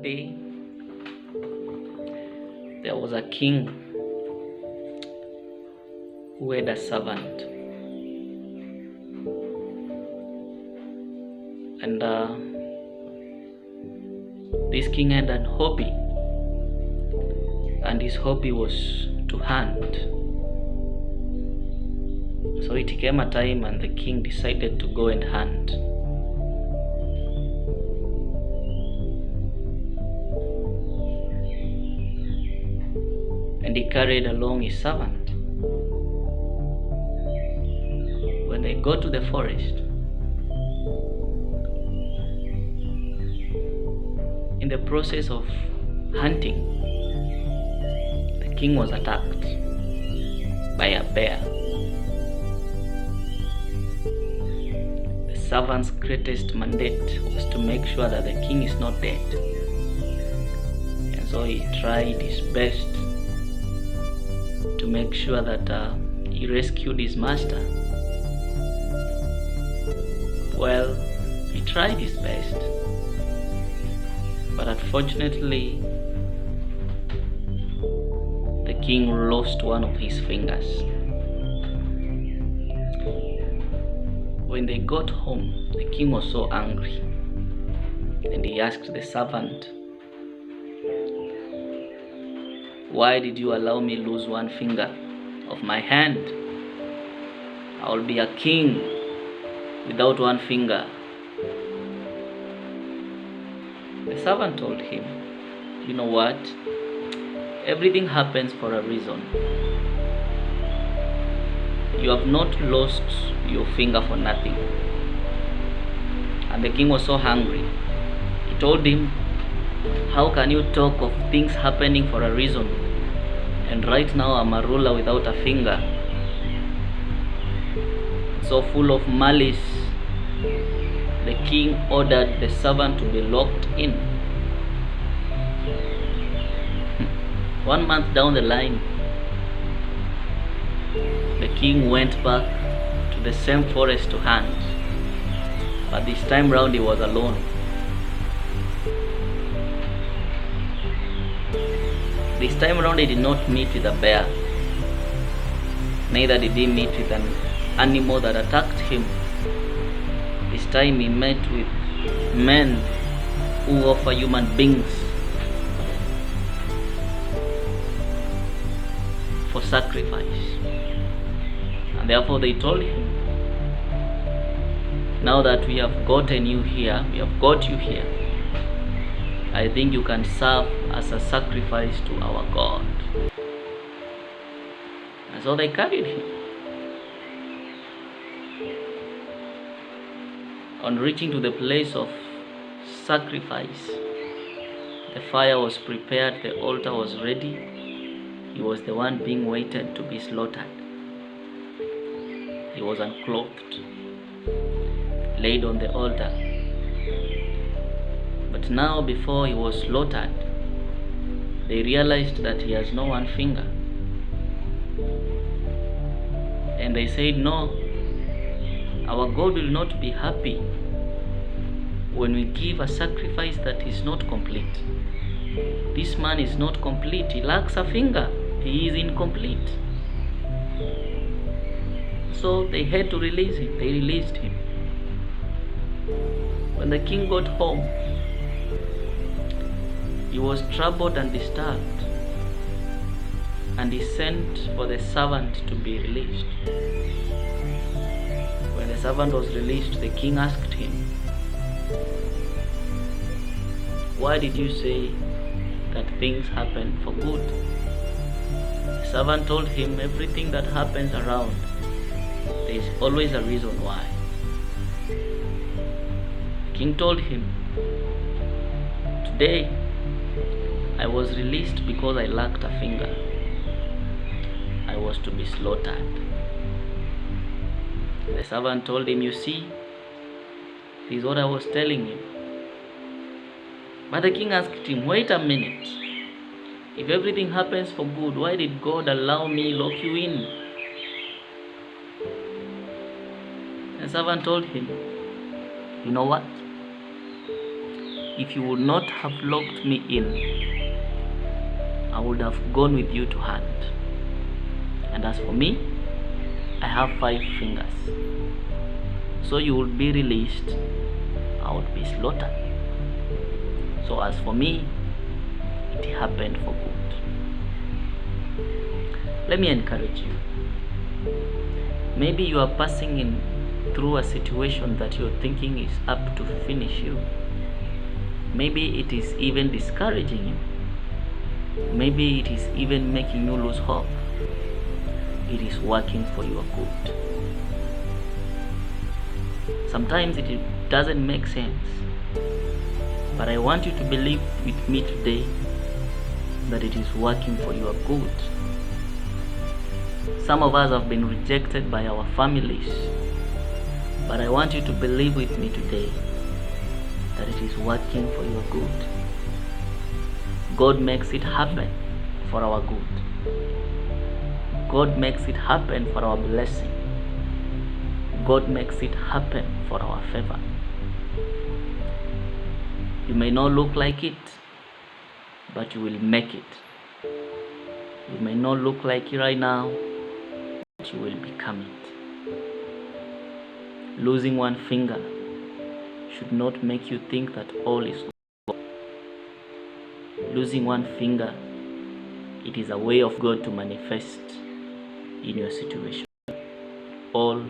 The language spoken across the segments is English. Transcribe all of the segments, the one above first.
day, there was a king who had a servant, and this king had a hobby, and his hobby was to hunt. So it came a time and the king decided to go and hunt. And he carried along his servant. When they got to the forest, in the process of hunting, the king was attacked by a bear. The servant's greatest mandate was to make sure that the king is not dead. And so he tried his best to make sure that he rescued his master. Well, he tried his best, but unfortunately, the king lost one of his fingers. When they got home, the king was so angry, and he asked the servant, "Why did you allow me lose one finger of my hand? I will be a king without one finger." The servant told him, "You know what? Everything happens for a reason. You have not lost your finger for nothing." And the king was so angry. He told him, "How can you talk of things happening for a reason? And right now I'm a ruler without a finger." So full of malice, the king ordered the servant to be locked in. 1 month down the line, the king went back to the same forest to hunt, but this time round he was alone. This time round he did not meet with a bear, neither did he meet with an animal that attacked him. This time he met with men who offer human beings for sacrifice. And therefore they told him, "Now that we have gotten you here, we have got you here, I think you can serve as a sacrifice to our God." And so they carried him. On reaching to the place of sacrifice, the fire was prepared, the altar was ready. He was the one being waited to be slaughtered. He was unclothed, laid on the altar. But now, before he was slaughtered, they realized that he has no one finger. And they said, "No, our God will not be happy when we give a sacrifice that is not complete. This man is not complete. He lacks a finger. He is incomplete." So they had to release him. They released him. When the king got home, he was troubled and disturbed, and he sent for the servant to be released. When the servant was released, the king asked him, "Why did you say that things happen for good?" The servant told him, "Everything that happens around, there is always a reason why." The king told him, "Today I was released because I lacked a finger. I was to be slaughtered." The servant told him, "You see, this is what I was telling you." But the king asked him, "Wait a minute. If everything happens for good, why did God allow me lock you in?" The servant told him, "You know what? if you would not have locked me in, I would have gone with you to hunt. And as for me, I have 5 fingers. So you would be released, I would be slaughtered. So as for me, it happened for good. Let me encourage you. Maybe you are passing through a situation that you're thinking is up to finish you. Maybe it is even discouraging you. Maybe it is even making you lose hope. It is working for your good. Sometimes it doesn't make sense, but I want you to believe with me today that it is working for your good. Some of us have been rejected by our families, but I want you to believe with me today that it is working for your good. God makes it happen for our good. God makes it happen for our blessing. God makes it happen for our favor. You may not look like it, but you will make it. You may not look like it right now, but you will become it. Losing one finger should not make you think that all is gone. Losing one finger, it is a way of God to manifest in your situation. All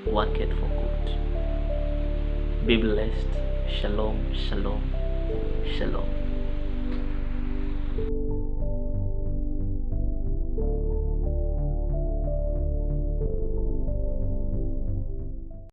worketh for good. Be blessed. Shalom, shalom, shalom.